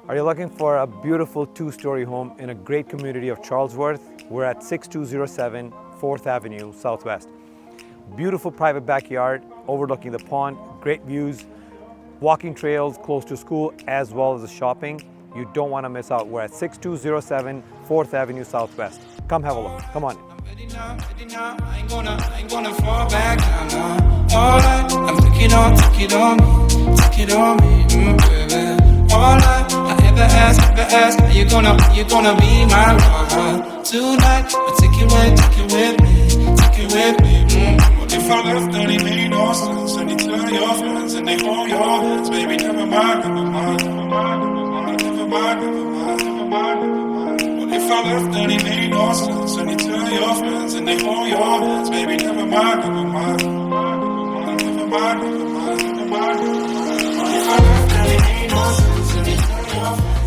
Are you looking for a beautiful two-story home in a great community of Charlesworth? We're at 6207 4th Avenue Southwest. Beautiful private backyard overlooking the pond, great views, walking trails close to school as well as the shopping. You don't want to miss out. We're at 6207 4th Avenue Southwest. Come have a look. Come on. I ain't gonna fall back now. All I'm take it on me, baby. All I ever ask, are you gonna be my lover tonight? But take it with me. What if I left, then it made no sense? And you tell your friends and they hold your hands, baby, never mind. What if I left, then it made no sense? And you tell your friends and they hold your hands, baby, never mind. What if I left, then it made no sense? And you tell your friends